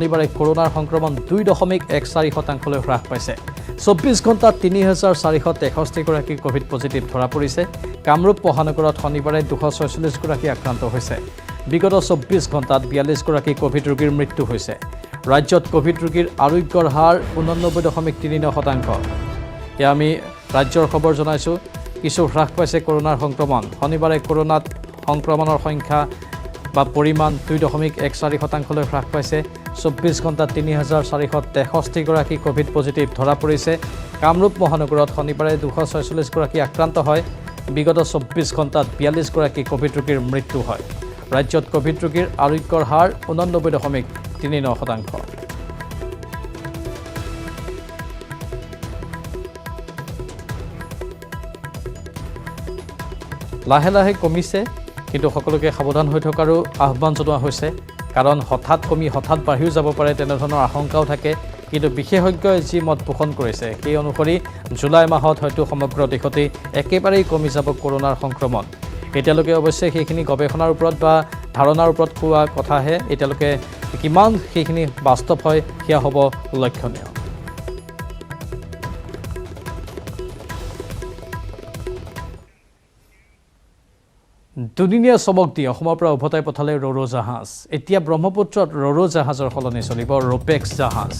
শনিবাৰে কৰোনাৰ সংক্ৰমণ 2.14% হ্ৰাস পাইছে 24 ঘণ্টাত 3463 গৰাকী কোভিড পজিটিভ ধৰা পৰিছে কামৰূপ মহানগৰত শনিবাৰে 246 গৰাকী আক্ৰান্ত হৈছে বিগত 24 ঘণ্টাত 42 গৰাকী কোভিড ৰোগীৰ মৃত্যু হৈছে ৰাজ্যত কোভিড ৰোগীৰ আৰোগ্যৰ হাৰ 89.39% এয়া আমি ৰাজ্যৰ খবৰ জনাইছো কিছু হ্ৰাস পাইছে কৰোনাৰ সংক্ৰমণ শনিবাৰে কৰোনাত সংক্ৰমণৰ সংখ্যা বা পৰিমাণ 2.14% হ্ৰাস পাইছে 24 ঘণ্টাত 3463 গৰাকী কোভিড পজিটিভ ধৰা পৰিছে কামৰূপ মহানগৰত শনিবাৰে 246 গৰাকী আক্ৰান্ত হয় বিগত 24 ঘণ্টাত 42 গৰাকী কোভিড ৰোগীৰ মৃত্যু হয় ৰাজ্যত কোভিড ৰোগীৰ আৰোগ্যৰ হাৰ 89.39% লাহে লাহে কমিছে কিন্তু সকলোকে সাৱধান হৈ থকাৰো আহ্বান জনোৱা হৈছে কাৰণ হঠাৎ কমি হঠাৎ বাঢ়িও যাব পাৰে তেনেধৰণৰ আশংকাও থাকে কিন্তু বিশেষজ্ঞই যি মত পোষণ কৰিছে সেই অনুসৰি জুলাই মাহত হয়তো সমগ্ৰ দেশতে একেবাৰেই কমি যাব কৰোনাৰ সংক্ৰমণ এতিয়ালৈকে অৱশ্যে সেইখিনি গৱেষণাৰ ওপৰত বা ধাৰণাৰ ওপৰত কোৱা কথাহে এতিয়ালৈকে কিমান সেইখিনি বাস্তৱ হয় সেয়া হ'ব লক্ষণীয় দুদিনীয়া চমক দি অসমৰ পৰা উভতাই পঠালে ৰৰো জাহাজ এতিয়া ব্ৰহ্মপুত্ৰত ৰৰো জাহাজৰ সলনি চলিব ৰোপেক্স জাহাজ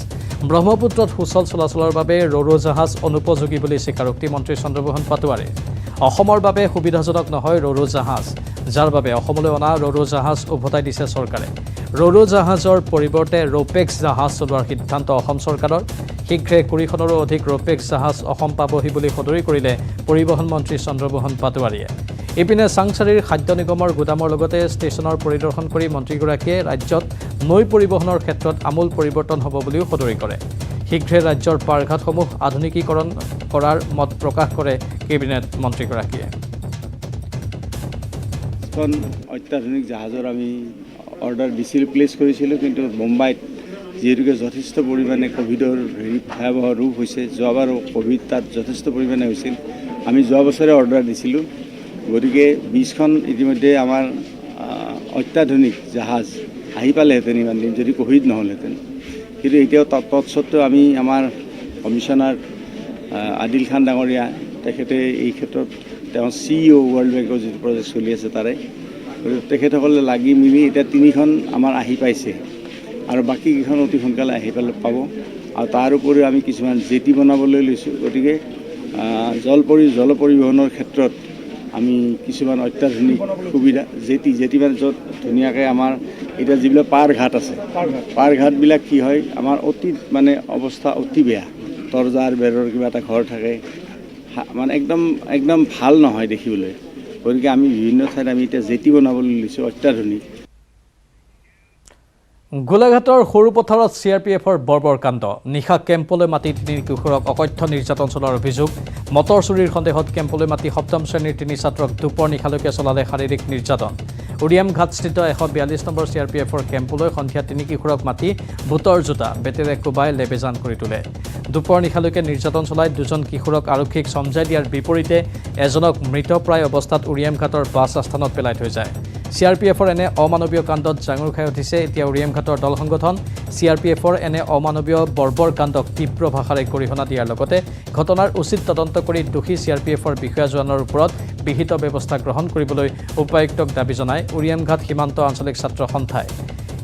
ব্ৰহ্মপুত্ৰত সুচল চলাচলৰ বাবে ৰৰো জাহাজ অনুপযোগী বুলি স্বীকাৰোক্তি মন্ত্ৰী চন্দ্ৰমোহন পাটোৱাৰী অসমৰ বাবে সুবিধাজনক নহয় ৰৰো জাহাজ যাৰ বাবে অসমলৈ অনা ৰৰো জাহাজ উভতাই দিছে চৰকাৰে ৰৰো জাহাজৰ পৰিৱৰ্তে ৰোপেক্স জাহাজ চলোৱাৰ সিদ্ধান্ত অসম চৰকাৰৰ শীঘ্ৰে 20খনৰো অধিক ৰোপেক্স জাহাজ অসম পাবহি বুলি সদৰি কৰিলে পৰিবহণ মন্ত্ৰী চন্দ্ৰমোহন পাটোৱাৰীয়ে ইপিনে চাংচাৰীৰ খাদ্য নিগমৰ গুদামৰ লগতে ষ্টেচনৰ পৰিদৰ্শন কৰি মন্ত্ৰীগৰাকীয়ে ৰাজ্যত নৈ পৰিবহণৰ ক্ষেত্ৰত আমূল পৰিৱৰ্তন হ'ব বুলিও সদৰি কৰে শীঘ্ৰে ৰাজ্যৰ পাৰঘাটসমূহ আধুনিকীকৰণ কৰাৰ মত প্ৰকাশ কৰে কেবিনেট মন্ত্ৰীগৰাকীয়ে এখন অত্যাধুনিক জাহাজৰ আমি অৰ্ডাৰ দিছিল প্লেচ কৰিছিলোঁ কিন্তু মুম্বাইত যিহেতুকে যথেষ্ট পৰিমাণে কোভিডৰ ভয়াৱহ ৰূপ হৈছে যোৱাবাৰো কোভিড তাত যথেষ্ট পৰিমাণে হৈছিল আমি যোৱা বছৰে অৰ্ডাৰ দিছিলোঁ গতিকে 20খন ইতিমধ্যে আমাৰ অত্যাধুনিক জাহাজ আহি পালেহেঁতেন ইমান দিন যদি কোভিড নহ'লহেঁতেন কিন্তু এতিয়াও তৎসত্ত্বেও আমি আমাৰ কমিশ্যনাৰ আদিল খান ডাঙৰীয়া তেখেতে এই ক্ষেত্ৰত তেওঁ CEO ৱৰ্ল্ড বেংকৰ যিটো প্ৰজেক্ট চলি আছে তাৰে তেখেতসকলে লাগি মিলি এতিয়া 3খন আমাৰ আহি পাইছে আৰু বাকীকেইখন অতি সোনকালে আহি পাব আৰু তাৰ উপৰিও আমি কিছুমান জেটি বনাবলৈ লৈছোঁ গতিকে জল পৰিবহণৰ ক্ষেত্ৰত আমি কিছুমান অত্যাধুনিক সুবিধা জেটি মানে য'ত ধুনীয়াকৈ আমাৰ এতিয়া যিবিলাক পাৰঘাট আছে পাৰঘাটবিলাক কি হয় আমাৰ অতি মানে অৱস্থা অতি বেয়া তৰ্জাৰ বেৰৰ কিবা এটা ঘৰ থাকে মানে একদম ভাল নহয় দেখিবলৈ গতিকে আমি বিভিন্ন ঠাইত আমি এতিয়া জেটি বনাবলৈ লৈছোঁ অত্যাধুনিক গোলাঘাটৰ সৰুপথাৰত CRPFৰ বৰ্বৰ কাণ্ড নিশা কেম্পলৈ মাতি 3 কিশোৰক অকথ্য নিৰ্যাতন চলোৱাৰ অভিযোগ মটৰ চুৰিৰ সন্দেহত কেম্পলৈ মাতি 7ম শ্ৰেণীৰ 3 ছাত্ৰক দুপৰ নিশালৈকে চলালে শাৰীৰিক নিৰ্যাতন উৰিয়াম ঘাটস্থিত 142 নম্বৰ CRPFৰ কেম্পলৈ সন্ধিয়া 3 কিশোৰক মাতি বুটৰ জোতা বেটেৰে কোবাই লেবেজান কৰি তোলে দুপৰ নিশালৈকে নিৰ্যাতন চলাই 2জন কিশোৰক আৰক্ষীক সমজাই দিয়াৰ বিপৰীতে এজনক মৃতপ্ৰায় অৱস্থাত উৰিয়াম ঘাটৰ বাছ আস্থানত পেলাই থৈ যায় CRPFৰ এনে অমানৱীয় কাণ্ডত জাঙুৰ খাই উঠিছে এতিয়া উৰিয়াম ঘাটৰ দল সংগঠন CRPFৰ এনে অমানৱীয় বৰ্বৰ কাণ্ডক তীব্ৰ ভাষাৰে গৰিহণা দিয়াৰ লগতে ঘটনাৰ উচিত তদন্ত কৰি দোষী CRPFৰ বিষয়াজনৰ ওপৰত বিহিত ব্যৱস্থা গ্ৰহণ কৰিবলৈ উপায়ুক্তক দাবী জনায় উৰিয়াম ঘাট সীমান্ত আঞ্চলিক ছাত্ৰ সন্থাই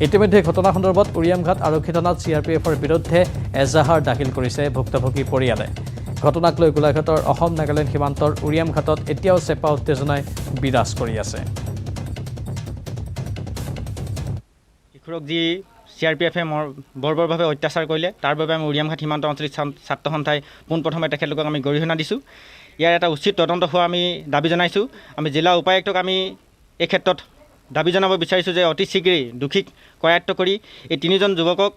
ইতিমধ্যে ঘটনা সন্দৰ্ভত উৰিয়াম ঘাট আৰক্ষী থানাত CRPFৰ বিৰুদ্ধে এজাহাৰ দাখিল কৰিছে ভুক্তভোগী পৰিয়ালে ঘটনাক লৈ গোলাঘাটৰ অসম নাগালেণ্ড সীমান্তৰ উৰিয়াম ঘাটত এতিয়াও চেপা উত্তেজনাই বিৰাজ কৰি আছে কিশোৰক যি CRPFে বৰ্বৰভাৱে অত্যাচাৰ কৰিলে তাৰ বাবে আমি উৰিয়ামঘাট সীমান্ত আঞ্চলিক ছাত্ৰ সন্থাই পোনপ্ৰথমে তেখেতলোকক আমি গৰিহণা দিছোঁ ইয়াৰ এটা উচিত তদন্ত হোৱা আমি দাবী জনাইছোঁ আমি জিলা উপায়ুক্তক আমি এই ক্ষেত্ৰত দাবী জনাব বিচাৰিছোঁ যে অতি শীঘ্ৰেই দোষীক কৰায়ত্ব কৰি এই 3জন যুৱকক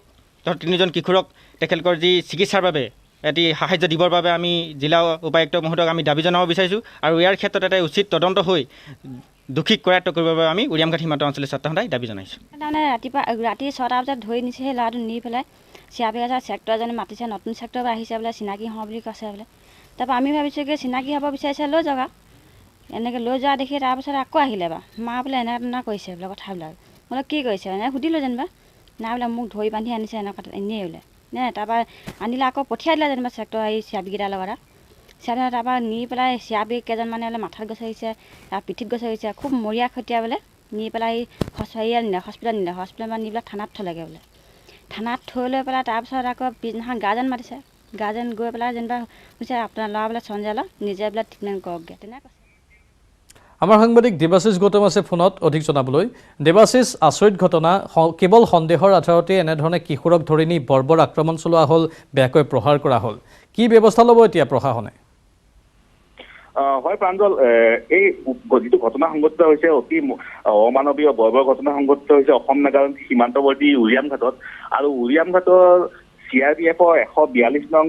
3জন কিশোৰক তেখেতলোকৰ যি চিকিৎসাৰ বাবে এটি সাহায্য দিবৰ বাবে আমি জিলা উপায়ুক্ত মহোদয়ক আমি দাবী জনাব বিচাৰিছোঁ আৰু ইয়াৰ ক্ষেত্ৰত এটা উচিত তদন্ত হৈ দোষীক কৰায়ত্ব কৰিবৰ বাবে আমি উৰিয়ামঘাট সীমান্ত আঞ্চলিক ছাত্ৰ সন্থাই দাবী জনাইছোঁ তাৰমানে ৰাতি 6টা বজাত ধৰি নিছে সেই ল'ৰাটো নি পেলাই CRPF ছেক্টৰ এজনে মাতিছে নতুন ছেক্টৰ পৰা আহিছে বোলে চিনাকি হওঁ বুলি কৈছে বোলে তাৰপৰা আমি ভাবিছোঁ কি চিনাকি হ'ব বিচাৰিছে লৈ যাওক এনেকৈ লৈ যোৱা দেখি তাৰপিছত আকৌ আহিলে বা মা বোলে এনে কৰিছে বোলে কথাবিলাক বোলে কি কৰিছে এনে সুধিলোঁ যেনিবা নাই বোলে মোক ধৰি বান্ধি আনিছে এনেকুৱা এনেই বোলে নে তাৰপৰা আনিলে আকৌ পঠিয়াই দিলে যেনিবা চেক্টৰ এই চিয়াবিকেইটাৰ লগত চিয়াবি তাৰপৰা নি পেলাই চিয়াবি কেইজনমানে বোলে মাথাত গছাইছে তাৰ পিঠিত গছাইছে খুব মৰিয়া খতিয়া বোলে নি পেলাই হেৰিয়াত নিলে হস্পিটেলত নি পেলাই থানাত থ'লেগৈ বোলে থানাত থৈ লৈ পেলাই তাৰপিছত আকৌ পিছদিনাখন গাৰ্জেন মাতিছে গাৰ্জেন গৈ পেলাই যেনিবা কৈছে আপোনাৰ ল'ৰা বোলে সঞ্জয়লৈ নিজে বোলে ট্ৰিটমেণ্ট কৰকগৈ তেনেকৈ কৈছে। আমাৰ সাংবাদিক দেৱাশিষ গৌতম আছে ফোনত অধিক জনাবলৈ। দেৱাশিষ, আচৰিত ঘটনা, কেৱল সন্দেহৰ আধাৰতে এনেধৰণে কিশোৰক ধৰি নি বৰ্বৰ আক্ৰমণ চলোৱা হ'ল, বেয়াকৈ প্ৰহাৰ কৰা হ'ল। কি ব্যৱস্থা ল'ব এতিয়া প্ৰশাসনে? হয় প্ৰাঞ্জল, এই যিটো ঘটনা সংঘটিত হৈছে অতি অমানৱীয় বৰ্বৰ ঘটনা সংঘটিত হৈছে অসম নাগালেণ্ড সীমান্তৱৰ্তী উৰিয়াম ঘাটত। আৰু উৰিয়াম ঘাটৰ CRPFৰ 142 নং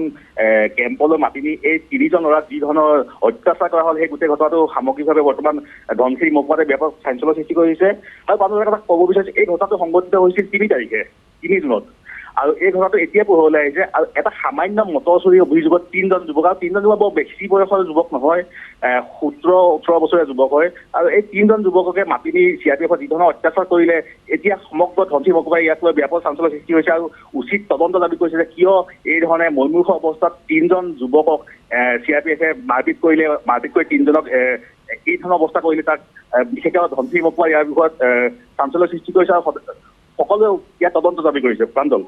কেম্পলৈ মাতি নি এই 3জন ল'ৰাক যি ধৰণৰ অত্যাচাৰ কৰা হ'ল সেই গোটেই ঘটনাটো সামগ্ৰিকভাৱে বৰ্তমান ধনশিৰি মহকুমাতে ব্যাপক চাঞ্চল্য সৃষ্টি কৰিছে। আৰু প্ৰাঞ্জল এটা ক'ব বিচাৰিছে, এই ঘটনাটো সংঘটিত হৈছিল 3 তাৰিখে 3 জুনত। আৰু এই ঘটনাটো এতিয়া পোহৰলৈ আহিছে। আৰু এটা সামান্য মটৰ চুৰি অভিযোগত 3জন যুৱক, আৰু 3জন যুৱক বৰ বেছি বয়সৰ যুৱক নহয়, 17-18 বছৰীয়া যুৱক হয়। আৰু এই 3জন যুৱককে মাতি নি CRPFৰ যি ধৰণৰ অত্যাচাৰ কৰিলে এতিয়া সমগ্ৰ ধনশিৰি মহকুমাই ইয়াক লৈ ব্যাপক চাঞ্চল্য সৃষ্টি হৈছে। আৰু উচিত তদন্ত দাবী কৰিছে যে কিয় এই ধৰণে মৈমূৰ্ষ অৱস্থাত 3জন যুৱকক CRPFে মাৰপিট কৰি 3জনক এই ধৰণৰ অৱস্থা কৰিলে, তাক বিশেষকৈ ধনশিৰি মহকুমাই ইয়াৰ বিষয়ত চাঞ্চল্য সৃষ্টি কৰিছে আৰু সকলোৱে ইয়াৰ তদন্ত দাবী কৰিছে। প্ৰাঞ্জল,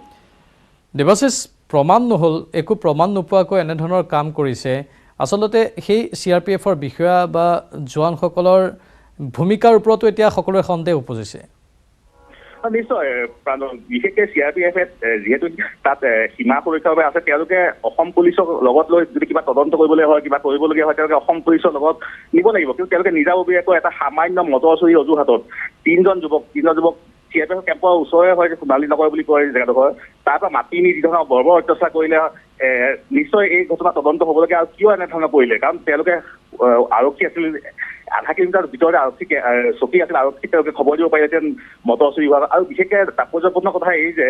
দেৱাশিষ, প্ৰমাণ নহ'ল, একো প্ৰমাণ নোপোৱাকৈ এনেধৰণৰ কাম কৰিছে। আচলতে সেই CRPFৰ বিষয়া বা জোৱানসকলৰ ভূমিকাৰ ওপৰতো এতিয়া সকলোৰে সন্দেহ উপজিছে। নিশ্চয় প্ৰাঞ্জল, বিশেষকৈ CRPFে যিহেতু তাত সীমা সুৰক্ষাৰ বাবে আছে, তেওঁলোকে অসম পুলিচক লগত লৈ যদি কিবা তদন্ত কৰিবলৈ হয়, কিবা কৰিবলগীয়া হয়, তেওঁলোকে অসম পুলিচৰ লগত নিব লাগিব। কিন্তু তেওঁলোকে নিজাববীয়াকৈ এটা সামান্য মটৰ চুৰি অজুহাতত 3জন যুৱক CRPF কেম্পৰ ওচৰৰে হয়, সোণালী নগৰ বুলি কয় জেগাডোখৰ, তাৰ পৰা মাতি নি যি ধৰণৰ বৰ্বৰ অত্যাচাৰ কৰিলে নিশ্চয় এই ঘটনা তদন্ত হ'বলগীয়া। আৰু কিয় এনেধৰণৰ কৰিলে, কাৰণ তেওঁলোকে আৰক্ষী আছিল, আধা কিলোমিটাৰ ভিতৰতে আৰক্ষী চকী আছিল, আৰক্ষী তেওঁলোকে খবৰ দিব পাৰিলেহেঁতেন মটৰ চুৰি হোৱা। আৰু বিশেষকৈ তাৎপৰ্যপূৰ্ণ কথা এই যে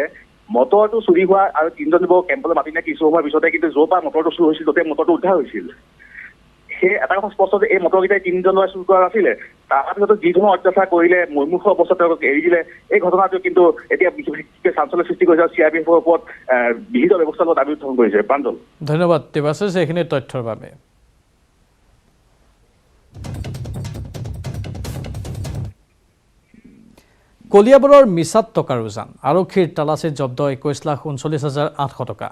মটৰটো চুৰি হোৱা আৰু 3জন যুৱক কেম্পলৈ মাতি নিয়া কিছু সময়ৰ পিছতে কিন্তু য'ৰ পৰা মটৰটো চুৰি হৈছিল তাতে মটৰটো উদ্ধাৰ হৈছিল। সেই এটা কথা স্পষ্ট যে এই মটৰকেইটাই 3জন ল'ৰাই চুৰি কৰা নাছিলে। তাৰপিছত যি ধৰণৰ অত্যাচাৰ কৰিলে, মৈমূৰ্ষ অৱস্থাত তেওঁলোকক এৰি দিলে, এই ঘটনাটো কিন্তু এতিয়া বিশেষকৈ চাঞ্চল্য সৃষ্টি কৰিছে আৰু CRPFৰ ওপৰত বিহিত ব্যৱস্থা লোৱা দাবী উত্থাপন কৰিছে। প্ৰাঞ্জল, ধন্যবাদ দেৱাশিষ এইখিনি তথ্যৰ বাবে। কলিয়াবৰৰ মিছাত টকাৰ উজান, আৰক্ষীৰ তালাচীত জব্দ 21,39,800 টকা।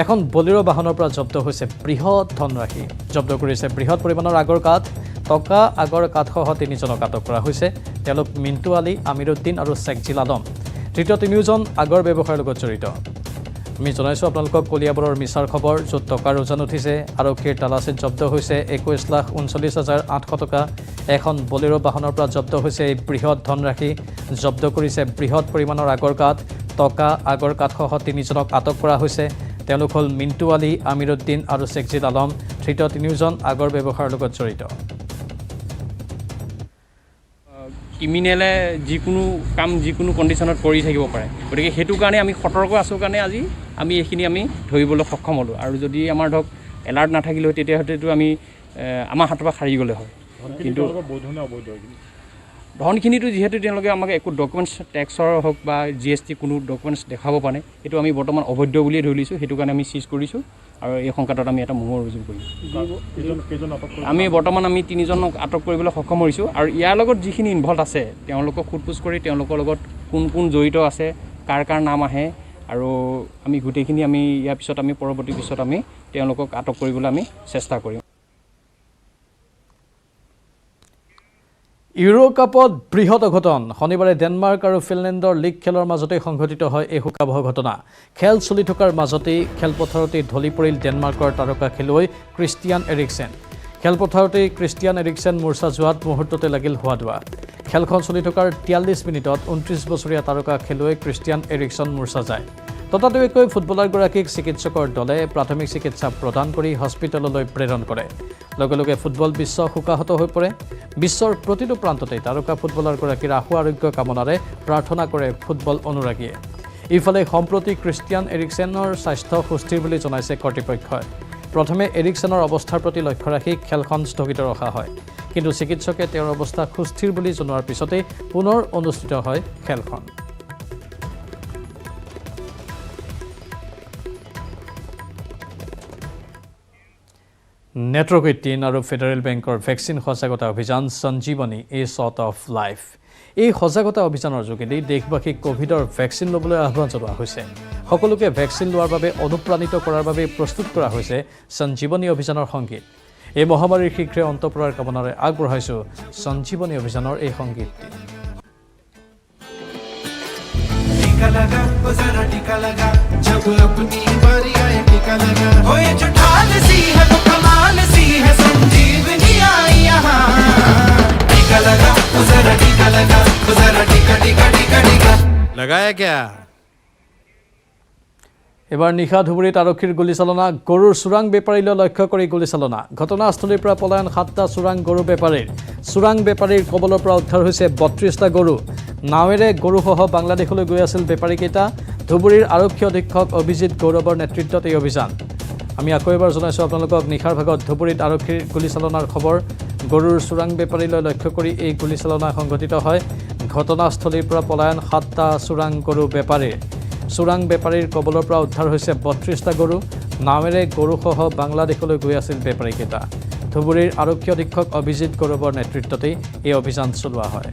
এখন বলেৰো বাহনৰ পৰা জব্দ হৈছে বৃহৎ ধনৰাশি। জব্দ কৰিছে বৃহৎ পৰিমাণৰ আগৰ কাঠ, টকা আগৰ কাঠসহ 3জনক আটক কৰা হৈছে। তেওঁলোক মিণ্টু আলী, আমিৰুদ্দিন আৰু শেখজিল আলম। তৃতীয় 3জন আগৰ ব্যৱসায়ৰ লগত জড়িত। আমি জনাইছোঁ আপোনালোকক কলিয়াবৰৰ মিছাৰ খবৰ, য'ত টকাৰ উজান উঠিছে। আৰক্ষীৰ তালাচীত জব্দ হৈছে 21,39,800 টকা। এখন বলেৰো বাহনৰ পৰা জব্দ হৈছে এই বৃহৎ ধনৰাশি। জব্দ কৰিছে বৃহৎ পৰিমাণৰ আগৰ কাঠ, টকা আগৰ কাঠসহ 3জনক আটক কৰা হৈছে। তেওঁলোক হ'ল মিণ্টু আলী, আমিৰুদ্দিন আৰু শেখজিল আলম। তৃতীয় 3জন আগৰ ব্যৱসায়ৰ লগত জড়িত। ক্ৰিমিনেলে যিকোনো কাম যিকোনো কণ্ডিশ্যনত কৰি থাকিব পাৰে, গতিকে সেইটো কাৰণে আমি সতৰ্ক আছোঁ কাৰণে আজি আমি এইখিনি আমি ধৰিবলৈ সক্ষম হ'লোঁ। আৰু যদি আমাৰ ধৰক এলাৰ্ট নাথাকিলে হয় তেতিয়াহ'লেতো আমি আমাৰ হাতৰ পৰা সাৰি গ'লে হয়। কিন্তু ধনখিনিতো যিহেতু তেওঁলোকে আমাক একো ডকুমেণ্টছ টেক্সৰ হওক বা GST কোনো ডকুমেণ্টছ দেখাব পৰা নাই, সেইটো আমি বৰ্তমান অবৈধ বুলিয়ে ধৰি লৈছোঁ। সেইটো কাৰণে আমি চিজ কৰিছোঁ আৰু এই সংকাতত আমি এটা মহৰ ৰুজু কৰিম। আমি বৰ্তমান 3জনক আটক কৰিবলৈ সক্ষম হৈছোঁ। আৰু ইয়াৰ লগত যিখিনি ইনভল্ভ আছে তেওঁলোকক সোধপোছ কৰি তেওঁলোকৰ লগত কোন কোন জড়িত আছে, কাৰ কাৰ নাম আহে, আৰু আমি গোটেইখিনি আমি ইয়াৰ পিছত আমি পৰৱৰ্তী পিছত আমি তেওঁলোকক আটক কৰিবলৈ আমি চেষ্টা কৰিম। ইউৰো কাপত বৃহৎ অঘটন। শনিবাৰে ডেনমাৰ্ক আৰু ফিনলেণ্ডৰ লীগ খেলৰ মাজতেই সংঘটিত হয় এই শোকাবহ ঘটনা। খেল চলি থকাৰ মাজতেই খেলপথাৰতেই ঢলি পৰিল ডেনমাৰ্কৰ তাৰকা খেলুৱৈ ক্ৰিষ্টিয়ান এৰিকছেন। খেলপথাৰতেই ক্ৰিষ্টিয়ান এৰিকছেন মূৰ্ছা যোৱাত মুহূৰ্ততে লাগিল হোৱা-দোৱা। খেলখন চলি থকাৰ 43 মিনিটত 29 বছৰীয়া তাৰকা খেলুৱৈ ক্ৰিষ্টিয়ান এৰিকছন মূৰ্ছা যায়। ততাতৈয়াকৈ ফুটবলাৰগৰাকীক চিকিৎসকৰ দলে প্ৰাথমিক চিকিৎসা প্ৰদান কৰি হস্পিটেললৈ প্ৰেৰণ কৰে। লগে লগে ফুটবল বিশ্ব শোকাহত হৈ পৰে। বিশ্বৰ প্ৰতিটো প্ৰান্ততেই তাৰকা ফুটবলাৰগৰাকীৰ আশু আৰোগ্য কামনাৰে প্ৰাৰ্থনা কৰে ফুটবল অনুৰাগীয়ে। ইফালে সম্প্ৰতি ক্ৰিষ্টিয়ান এৰিকছেনৰ স্বাস্থ্য সুস্থিৰ বুলি জনাইছে কৰ্তৃপক্ষই। প্ৰথমে এৰিকছেনৰ অৱস্থাৰ প্ৰতি লক্ষ্য ৰাখি খেলখন স্থগিত ৰখা হয়, কিন্তু চিকিৎসকে তেওঁৰ অৱস্থা সুস্থিৰ বুলি জনোৱাৰ পিছতেই পুনৰ অনুষ্ঠিত হয় খেলখন। নেটৱৰ্ক 18 আৰু ফেডাৰেল বেংকৰ ভেকচিন সজাগতা অভিযান সঞ্জীৱনী এ শ্বট অফ লাইফ। এই সজাগতা অভিযানৰ যোগেদি দেশবাসীক কোভিডৰ ভেকচিন ল'বলৈ আহ্বান জনোৱা হৈছে। সকলোকে ভেকচিন লোৱাৰ বাবে অনুপ্ৰাণিত কৰাৰ বাবে প্ৰস্তুত কৰা হৈছে সঞ্জীৱনী অভিযানৰ সংগীত। এই মহামাৰীৰ শীঘ্ৰে অন্ত পৰাৰ কামনাৰে আগবঢ়াইছোঁ সঞ্জীৱনী অভিযানৰ এই সংগীতটি। टीका लगा वो जरा टीका लगा जब अपनी बारी आए टीका लगा हो ये जो ढाल सी है वो कमाल सी है संजीवनी आई यहाँ टीका लगा वो जरा टीका लगा वो जरा टीका टीका टीका टीका लगाया क्या এবাৰ নিশা ধুবুৰীত আৰক্ষীৰ গুলীচালনা গৰুৰ চোৰাং বেপাৰীলৈ লক্ষ্য কৰি গুলীচালনা ঘটনাস্থলীৰ পৰা পলায়ন 7টা চোৰাং গৰু বেপাৰীৰ চোৰাং বেপাৰীৰ কবলৰ পৰা উদ্ধাৰ হৈছে 32টা গৰু নাৱেৰে গৰুসহ বাংলাদেশলৈ গৈ আছিল বেপাৰীকেইটা ধুবুৰীৰ আৰক্ষী অধীক্ষক অভিজিত গৌৰৱৰ নেতৃত্বত এই অভিযান আমি আকৌ এবাৰ জনাইছোঁ আপোনালোকক নিশাৰ ভাগত ধুবুৰীত আৰক্ষীৰ গুলীচালনাৰ খবৰ গৰুৰ চোৰাং বেপাৰীলৈ লক্ষ্য কৰি এই গুলীচালনা সংঘটিত হয় ঘটনাস্থলীৰ পৰা পলায়ন 7টা চোৰাং গৰু বেপাৰীৰ চোৰাং বেপাৰীৰ কবলৰ পৰা উদ্ধাৰ হৈছে 32টা গৰু নাৱেৰে গৰুসহ বাংলাদেশলৈ গৈ আছিল বেপাৰীকেইটা ধুবুৰীৰ আৰক্ষী অধীক্ষক অভিজিত গৌৰৱৰ নেতৃত্বতেই এই অভিযান চলোৱা হয়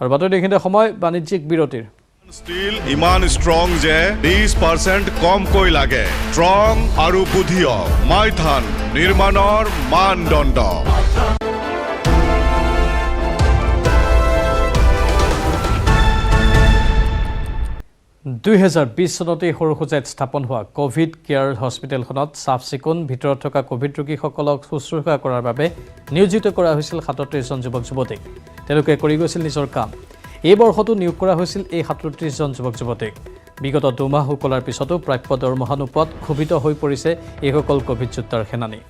আৰু বাতৰি দেখিতে সময় বাণিজ্যিক বিৰতিৰ ষ্টীল ইমান ষ্ট্ৰং যে 20% কমকৈ লাগে ষ্ট্ৰং আৰু বুদ্ধিয় মাইথান নিৰ্মাণৰ মানদণ্ড 2020 চনতে সৰুসজাইত স্থাপন হোৱা কোভিড কেয়াৰ হস্পিটেলখনত চাফ চিকুণ ভিতৰত থকা কোভিড ৰোগীসকলক শুশ্ৰূষা কৰাৰ বাবে নিয়োজিত কৰা হৈছিল 37 জন যুৱক যুৱতীক তেওঁলোকে কৰি গৈছিল নিজৰ কাম এই বৰ্ষতো নিয়োগ কৰা হৈছিল এই 37 জন যুৱক যুৱতীক বিগত 2 মাহ উকলাৰ পিছতো প্ৰাপ্য দৰমহা নোপোৱাত ক্ষোভিত হৈ পৰিছে এইসকল কোভিড যোদ্ধাৰ সেনানী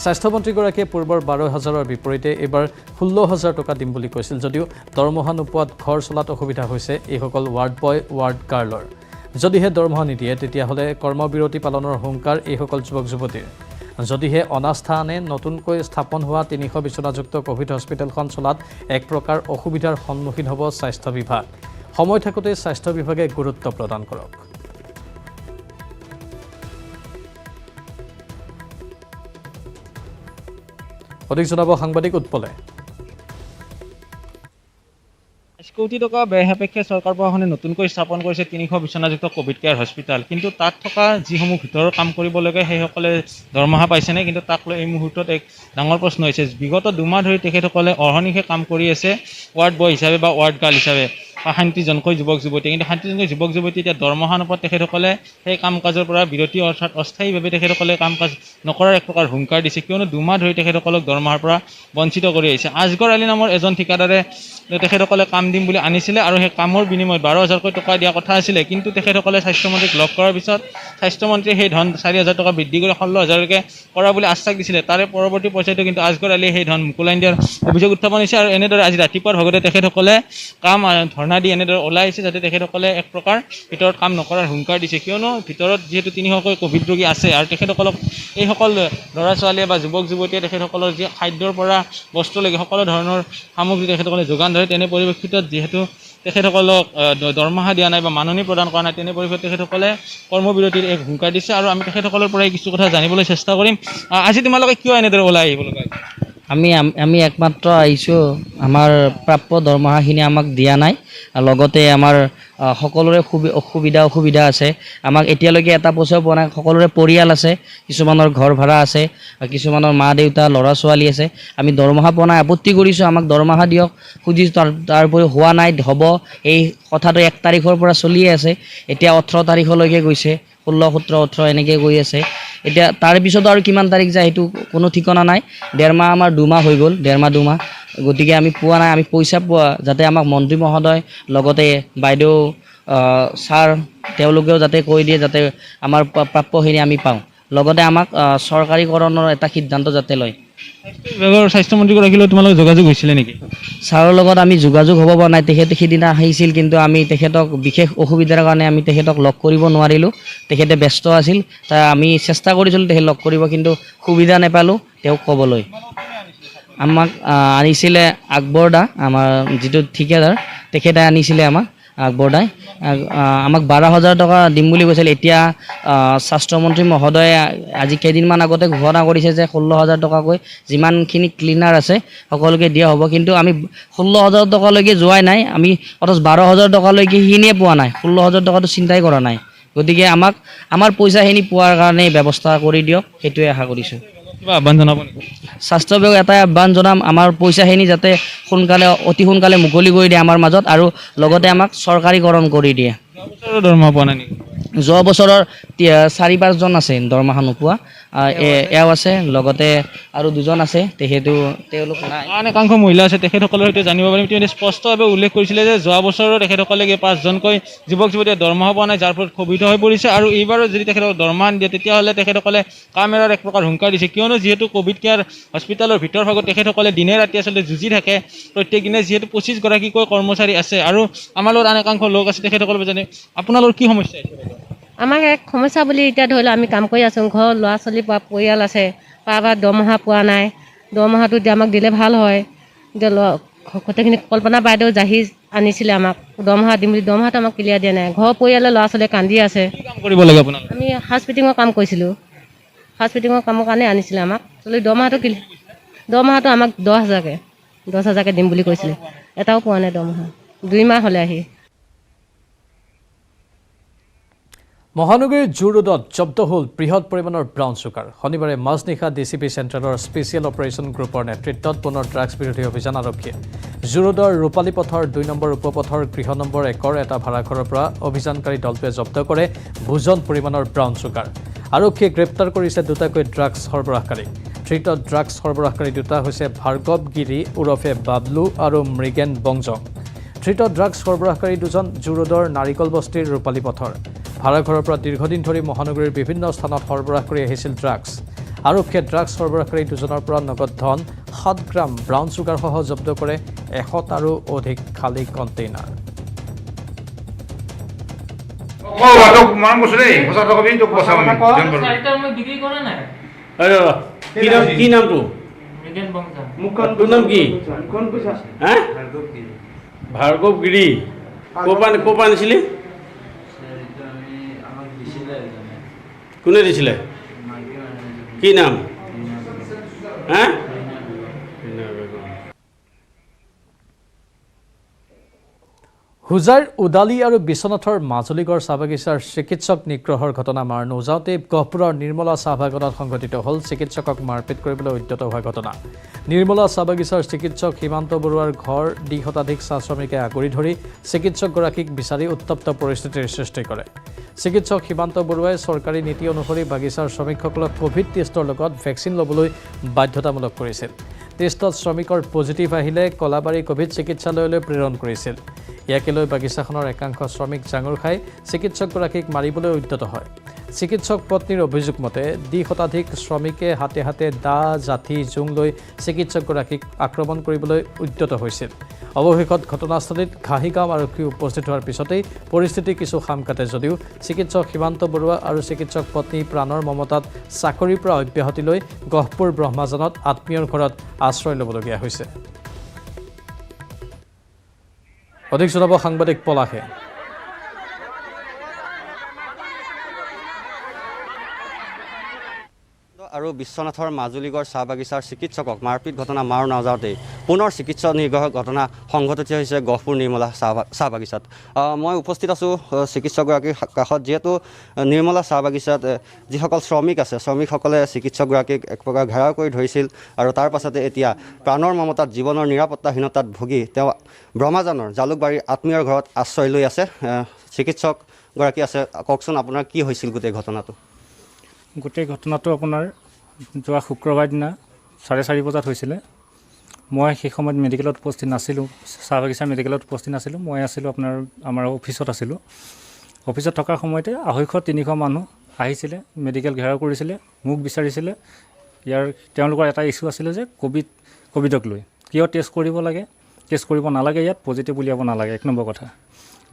স্বাস্থ্যমন্ত্ৰীগৰাকীয়ে পূৰ্বৰ 12,000ৰ বিপৰীতে এবাৰ 16,000 টকা দিম বুলি কৈছিল যদিও দৰমহা নোপোৱাত ঘৰ চলাত অসুবিধা হৈছে এইসকল ৱাৰ্ড বয় ৱাৰ্ড গাৰ্লৰ যদিহে দৰমহা নিদিয়ে তেতিয়াহ'লে কৰ্মবিৰতি পালনৰ হুংকাৰ এইসকল যুৱক যুৱতীৰ যদিহে অনাস্থা আনে নতুনকৈ স্থাপন হোৱা 300 বিচনাযুক্ত কোভিড হস্পিটেলখন চলাত এক প্ৰকাৰ অসুবিধাৰ সন্মুখীন হ'ব স্বাস্থ্য বিভাগ সময় থাকোঁতে স্বাস্থ্য বিভাগে গুৰুত্ব প্ৰদান কৰক অধিক জনাব সাংবাদিক উৎপলে 5 কোটি টকা ব্যয় সাপেক্ষে চৰকাৰ প্ৰশাসনে নতুনকৈ স্থাপন কৰিছে 300 বিচনাযুক্ত কোভিড কেয়াৰ হস্পিটেল কিন্তু তাত থকা যিসমূহ ভিতৰৰ কাম কৰিব লাগে সেইসকলে দৰমহা পাইছেনে কিন্তু তাক লৈ এই মুহূৰ্তত এক ডাঙৰ প্ৰশ্ন হৈছে বিগত 2 মাহ ধৰি তেখেতসকলে অহৰ্নিশে কাম কৰি আছে ৱাৰ্ড বয় হিচাপে বা ৱাৰ্ড গাৰ্ল হিচাপে 60জনকৈ যুৱক যুৱতী কিন্তু 60জনকৈ যুৱক যুৱতী এতিয়া দৰমহা নোপোৱাত তেখেতসকলে সেই কাম কাজৰ পৰা বিৰতি অৰ্থাৎ অস্থায়ীভাৱে তেখেতসকলে কাম কাজ নকৰাৰ এক প্ৰকাৰ হুংকাৰ দিছে কিয়নো 2 মাহ ধৰি তেখেতসকলক দৰমহাৰ পৰা বঞ্চিত কৰি আহিছে আজগৰ আলী নামৰ এজন ঠিকাদাৰে তেখেতসকলে কাম দিম বুলি আনিছিলে আৰু সেই কামৰ বিনিময়ত 12,000 টকা দিয়া কথা আছিলে কিন্তু তেখেতসকলে স্বাস্থ্যমন্ত্ৰীক লগ কৰাৰ পিছত স্বাস্থ্যমন্ত্ৰীয়ে সেই ধন 4,000 টকা বৃদ্ধি কৰি 16,000লৈকে কৰা বুলি আশ্বাস দিছিলে তাৰে পৰৱৰ্তী পৰ্যায়তো কিন্তু আজগৰ আলীয়ে সেই ধন মুকুলাই দিয়াৰ অভিযোগ উত্থাপন হৈছে আৰু এনেদৰে আজি ৰাতিপুৱাৰ ভাগতে তেখেতসকলে কাম ধৰ্ণা দি এনেদৰে ওলাই আহিছে যাতে তেখেতসকলে এক প্ৰকাৰ ভিতৰত কাম নকৰাৰ হুংকাৰ দিছে কিয়নো ভিতৰত যিহেতু 300কৈ কোভিড ৰোগী আছে আৰু তেখেতসকলক এইসকল ল'ৰা ছোৱালীয়ে বা যুৱক যুৱতীয়ে তেখেতসকলৰ যি খাদ্যৰ পৰা বস্তুলৈকে সকলো ধৰণৰ সামগ্ৰী তেখেতসকলে যোগান ধৰে তেনে পৰিপ্ৰেক্ষিতত যিহেতু তেখেতসকলক দৰমহা দিয়া নাই বা মাননি প্ৰদান কৰা নাই তেনে পৰিপ্ৰেক্ষিতত তেখেতসকলে কৰ্মবিৰতিৰ এক হুংকাৰ দিছে আৰু আমি তেখেতসকলৰ পৰাই কিছু কথা জানিবলৈ চেষ্টা কৰিম আজি তোমালোকে কিয় এনেদৰে ওলাই আহিব লগা আমি একমাত্ৰ আহিছোঁ আমাৰ প্ৰাপ্য দৰমহাখিনি আমাক দিয়া নাই লগতে আমাৰ সকলোৰে অসুবিধা আছে আমাক এতিয়ালৈকে এটা পইচাও পোৱা নাই সকলোৰে পৰিয়াল আছে কিছুমানৰ ঘৰ ভাড়া আছে কিছুমানৰ মা দেউতা ল'ৰা ছোৱালী আছে আমি দৰমহা পোৱা নাই আপত্তি কৰিছোঁ আমাক দৰমহা দিয়ক খুজিছোঁ তাৰোপৰি হোৱা নাই হ'ব এই কথাটো 1 তাৰিখৰ পৰা চলিয়ে আছে এতিয়া 18 তাৰিখলৈকে গৈছে 16, 17, 18 এনেকৈ গৈ আছে এতিয়া তাৰ পিছত আৰু কিমান তাৰিখ যায় সেইটো কোনো ঠিকনা নাই 1.5 মাহ আমাৰ 2 মাহ হৈ গ'ল 1.5 মাহ গতিকে আমি পোৱা নাই আমি পইচা পোৱা যাতে আমাক মন্ত্ৰী মহোদয় লগতে বাইদেউ ছাৰ তেওঁলোকেও যাতে কৈ দিয়ে যাতে আমাৰ প্ৰাপ্যখিনি আমি পাওঁ লগতে আমাক চৰকাৰীকৰণৰ এটা সিদ্ধান্ত যাতে লয় স্বাস্থ্যমন্ত্ৰীগৰাকীলৈ তোমালোকে যোগাযোগ হৈছিলে নেকি ছাৰৰ লগত আমি যোগাযোগ হ'ব পৰা নাই তেখেতে সিদিনা আহিছিল কিন্তু আমি তেখেতক বিশেষ অসুবিধাৰ কাৰণে আমি তেখেতক লগ কৰিব নোৱাৰিলোঁ তেখেতে ব্যস্ত আছিল তাৰ আমি চেষ্টা কৰিছিলোঁ তেখেত লগ কৰিব কিন্তু সুবিধা নাপালোঁ তেওঁক ক'বলৈ আমাক আনিছিলে আকবৰ দা আমাৰ যিটো ঠিকাদাৰ তেখেতে আনিছিলে আমাক আগবঢ়াই আমাক 12,000 টকা দিম বুলি কৈছিল। এতিয়া স্বাস্থ্যমন্ত্ৰী মহোদয়ে আজি কেইদিনমান আগতে ঘোষণা কৰিছে যে 16,000 টকাকৈ যিমানখিনি ক্লিনাৰ আছে সকলোকে দিয়া হ'ব। কিন্তু আমি 16,000 টকালৈকে যোৱাই নাই, আমি অথচ 12,000 টকালৈকে সেইখিনিয়ে পোৱা নাই, 16,000 টকাটো চিন্তাই কৰা নাই। গতিকে আমাৰ পইচাখিনি পোৱাৰ কাৰণে ব্যৱস্থা কৰি দিয়ক, সেইটোৱে আশা কৰিছোঁ। কিবা আহ্বান জনাব নেকি? স্বাস্থ্য বিভাগক এটাই আহ্বান জনাম, আমাৰ পইচাখিনি যাতে অতি সোনকালে মুকলি কৰি দিয়ে আমাৰ মাজত, আৰু লগতে আমাক চৰকাৰীকৰণ কৰি দিয়ে। দৰমহা পোৱা নাই নেকি? যোৱা বছৰৰ 4-5জন আছে দৰমহা নোপোৱা, এওঁ আছে, লগতে আৰু 2জন আছে, তেওঁলোক নাই। আন একাংশ মহিলা আছে, তেখেতসকলৰ সৈতে জানিব পাৰিম। তেওঁ স্পষ্টভাৱে উল্লেখ কৰিছিলে যে যোৱা বছৰৰ তেখেতসকলে 5জনকৈ যুৱক যুৱতীয়ে দৰমহা পোৱা নাই, যাৰ ফলত ক্ষোভিত হৈ পৰিছে। আৰু এইবাৰো যদি তেখেতক দৰমহা নিদিয়ে তেতিয়াহ'লে তেখেতসকলে কাম এৰাৰ এক প্ৰকাৰ হুংকাৰ দিছে। কিয়নো যিহেতু ক'ভিড কেয়াৰ হস্পিটেলৰ ভিতৰ ভাগত তেখেতসকলে দিনে ৰাতি আচলতে যুঁজি থাকে। প্ৰত্যেক দিনে যিহেতু 25গৰাকীকৈ কৰ্মচাৰী আছে আৰু আমাৰ লগত আন একাংশ লোক আছে, তেখেতসকলে জানে আপোনালোকৰ কি সমস্যা আছে? আমাক এক সমস্যা বুলি এতিয়া ধৰি লওক আমি কাম কৰি আছোঁ, ঘৰৰ ল'ৰা ছোৱালী পৰিয়াল আছে, কাৰোবাৰ দৰমহা পোৱা নাই। দৰমহাটো এতিয়া আমাক দিলে ভাল হয়। এতিয়া গোটেইখিনি কল্পনা বাইদেউ জাহি আনিছিলে আমাক দৰমহা দিম বুলি, দৰমহাটো আমাক ক্লিয়াৰ দিয়া নাই। ঘৰৰ পৰিয়ালৰ ল'ৰা ছোৱালীয়ে কান্দি আছে। কি কাম কৰিব লাগে আপোনালোকে? আমি হাউচ ফিটিঙৰ কাম কৰিছিলোঁ, হাউচ ফিটিঙৰ কামৰ কাৰণে আনিছিলে আমাক। দৰমহাটো আমাক 10,000কৈ দিম বুলি কৈছিলে, এটাও পোৱা নাই দৰমহা, 2 মাহ হ'লে আহি। মহানগৰীৰ জু ৰোডত জব্দ হ'ল বৃহৎ পৰিমাণৰ ব্ৰাউন চুগাৰ। শনিবাৰে মাজনিশা DCP চেণ্ট্ৰেলৰ স্পেচিয়েল অপাৰেশ্যন গ্ৰুপৰ নেতৃত্বত পুনৰ ড্ৰাগছ বিৰোধী অভিযান আৰক্ষীয়ে জু ৰোডৰ ৰূপালী পথৰ 2 নম্বৰ উপপথৰ গৃহ নম্বৰ 1ৰ এটা ভাড়াঘৰৰ পৰা অভিযানকাৰী দলটোৱে জব্দ কৰে ভোজন পৰিমাণৰ ব্ৰাউন চুগাৰ। আৰক্ষীয়ে গ্ৰেপ্তাৰ কৰিছে 2টাকৈ ড্ৰাগছ সৰবৰাহকাৰী। ধৃত ড্ৰাগছ সৰবৰাহকাৰী 2টা হৈছে ভাৰ্গৱ গিৰি ওৰফে বাবলু আৰু মৃগেন বংজং। ধৃত ড্ৰাগছ সৰবৰাহকাৰী 2জন জু ৰোডৰ নাৰিকল বস্তিৰ ৰূপালী পথৰ ভাড়াঘৰৰ পৰা দীৰ্ঘদিন ধৰি মহানগৰীৰ বিভিন্ন স্থানত সৰবৰাহ কৰি আহিছিল ড্ৰাগছ। আৰক্ষীয়ে ড্ৰাগছ সৰবৰাহকাৰী 2জনৰ পৰা নগদ ধন, 7 গ্ৰাম ব্ৰাউন চুগাৰসহ জব্দ কৰে 100টাৰো অধিক খালী কণ্টেইনাৰ। কি নামটো? তোৰ নাম কি? ভাৰ্গৱ গিৰি। ক'ৰ পৰা আনিছিলি? কোনে দিছিলে? কি নাম? হা? হুজাইৰ উদালি আৰু বিশ্বনাথৰ মাজুলীগড় চাহ বাগিচাৰ চিকিৎসক নিগ্ৰহৰ ঘটনা মাৰ নৌজাওঁতে গহপুৰৰ নিৰ্মলা চাহ বাগানত সংঘটিত হ'ল চিকিৎসকক মাৰপিট কৰিবলৈ উদ্যত হোৱা ঘটনা। নিৰ্মলা চাহ বাগিচাৰ চিকিৎসক সীমান্ত বৰুৱাৰ ঘৰ 2 শতাধিক চাহ শ্ৰমিকে আগুৰি ধৰি চিকিৎসকগৰাকীক বিচাৰি উত্তপ্ত পৰিস্থিতিৰ সৃষ্টি কৰে। চিকিৎসক সীমান্ত বৰুৱাই চৰকাৰী নীতি অনুসৰি বাগিচাৰ শ্ৰমিকসকলক ক'ভিড টেষ্টৰ লগত ভেকচিন ল'বলৈ বাধ্যতামূলক কৰিছিল। টেষ্টত শ্ৰমিকৰ পজিটিভ আহিলে কলাবাৰী ক'ভিড চিকিৎসালয়লৈ প্ৰেৰণ কৰিছিল। ইয়াকে লৈ বাগিচাখনৰ একাংশ শ্ৰমিক জাঙুৰ খাই চিকিৎসকগৰাকীক মাৰিবলৈ উদ্যত হয়। চিকিৎসক পত্নীৰ অভিযোগ মতে 2 শতাধিক শ্ৰমিকে হাতে হাতে দা, জাঠি, জোং লৈ চিকিৎসকগৰাকীক আক্ৰমণ কৰিবলৈ উদ্যত হৈছিল। অৱশেষত ঘটনাস্থলীত ঘাঁহিগাঁও আৰক্ষী উপস্থিত হোৱাৰ পিছতেই পৰিস্থিতি কিছু খাম কাটে যদিও চিকিৎসক সীমান্ত বৰুৱা আৰু চিকিৎসক পত্নী প্ৰাণৰ মমতাত চাকৰিৰ পৰা অব্যাহতি লৈ গহপুৰ ব্ৰহ্মাজানত আত্মীয়ৰ ঘৰত আশ্ৰয় ল'বলগীয়া হৈছে। অধিক জনাব সাংবাদিক পলাশে। আৰু বিশ্বনাথৰ মাজুলীগড় চাহ বাগিচাৰ চিকিৎসকক মাৰপিট ঘটনা মাৰ নাযাওঁতেই পুনৰ চিকিৎসক নিগ্ৰহৰ ঘটনা সংঘটিত হৈছে গহপুৰ নিৰ্মলা চাহ বাগিচাত। মই উপস্থিত আছোঁ চিকিৎসকগৰাকীৰ কাষত, যিহেতু নিৰ্মলা চাহ বাগিচাত যিসকল শ্ৰমিক আছে, শ্ৰমিকসকলে চিকিৎসকগৰাকীক এক প্ৰকাৰ ঘেৰাও কৰি ধৰিছিল আৰু তাৰ পাছতে এতিয়া প্ৰাণৰ মমতাত জীৱনৰ নিৰাপত্তাহীনতাত ভুগি তেওঁ ব্ৰহ্মাজানৰ জালুকবাৰীৰ আত্মীয়ৰ ঘৰত আশ্ৰয় লৈ আছে। চিকিৎসকগৰাকী আছে, কওকচোন আপোনাৰ কি হৈছিল গোটেই ঘটনাটো? গোটেই ঘটনাটো আপোনাৰ যোৱা শুক্ৰবাৰ দিনা 4:30 বজাত হৈছিলে। মই সেই সময়ত মেডিকেলত উপস্থিত নাছিলোঁ, চাহ বাগিচাৰ মেডিকেলত উপস্থিত নাছিলোঁ। মই আছিলোঁ আমাৰ অফিচত আছিলোঁ। অফিচত থকাৰ সময়তে 250-300 মানুহ আহিছিলে, মেডিকেল ঘেৰাও কৰিছিলে, মোক বিচাৰিছিলে। তেওঁলোকৰ এটা ইছ্যু আছিলে যে ক'ভিডক লৈ কিয় টেষ্ট কৰিব লাগে, টেষ্ট কৰিব নালাগে, ইয়াত পজিটিভ উলিয়াব নালাগে, 1 নম্বৰ কথা।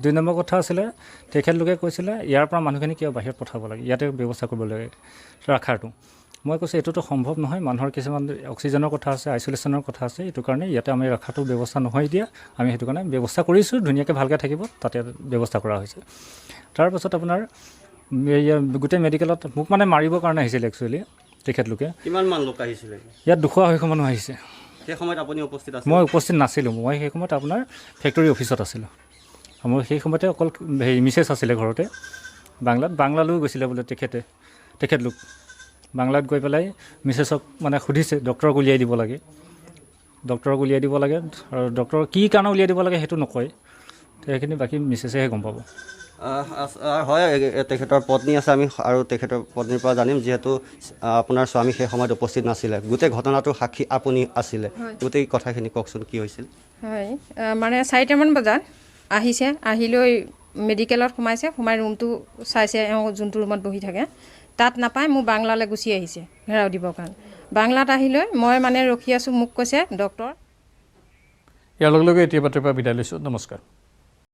2 নম্বৰ কথা আছিলে তেখেতলোকে কৈছিলে ইয়াৰ পৰা মানুহখিনি কিয় বাহিৰত পঠাব লাগে, ইয়াতে ব্যৱস্থা কৰিব লাগে ৰাখাৰটো। মই কৈছোঁ এইটোতো সম্ভৱ নহয়, মানুহৰ কিছুমান অক্সিজেনৰ কথা আছে, আইচলেশ্যনৰ কথা আছে, এইটো কাৰণে ইয়াতে আমি ৰখাটো ব্যৱস্থা নহয় এতিয়া। আমি সেইটো কাৰণে ব্যৱস্থা কৰিছোঁ, ধুনীয়াকৈ ভালকৈ থাকিব, তাতে ব্যৱস্থা কৰা হৈছে। তাৰপাছত আপোনাৰ গোটেই মেডিকেলত মোক মানে মাৰিবৰ কাৰণে আহিছিল একচুৱেলি তেখেতলোকে। কিমানমান লোক আহিছিলে? ইয়াত 200-250 মানুহ আহিছে। সেই সময়ত আপুনি উপস্থিত আছিল? মই উপস্থিত নাছিলোঁ, মই সেই সময়ত আপোনাৰ ফেক্টৰী অফিচত আছিলোঁ। মোৰ সেই সময়তে অকল হেৰি মিছেছ আছিলে ঘৰতে। বাংলালৈও গৈছিলে বোলে তেখেতলোক বাংলাত গৈ পেলাই মিছেছক মানে সুধিছে, ডক্টৰক উলিয়াই দিব লাগে, আৰু ডক্টৰ কি কাৰণে উলিয়াই দিব লাগে সেইটো নকয়, সেইখিনি বাকী মিছেছেহে গম পাব। হয়, তেখেতৰ পত্নী আছে, আমি আৰু তেখেতৰ পত্নীৰ পৰা জানিম, যিহেতু আপোনাৰ স্বামী সেই সময়ত উপস্থিত নাছিলে, গোটেই ঘটনাটোৰ সাক্ষী আপুনি আছিলে, গোটেই কথাখিনি কওকচোন, কি হৈছিল? হয়, মানে 4টামান বজাত আহিছে, আহি লৈ মেডিকেলত সোমাই ৰুমটো চাইছে, যোনটো ৰুমত বহি থাকে তাত নাপায়, মোক বাংলালৈ গুচি আহিছে ঘেৰাও দিবৰ কাৰণে। বাংলাত আহি লৈ মই মানে ৰখি আছোঁ, মোক কৈছে ডক্টৰ। ইয়াৰ লগে লগে এতিয়া বাতৰিৰ পৰা বিদায় লৈছোঁ, নমস্কাৰ।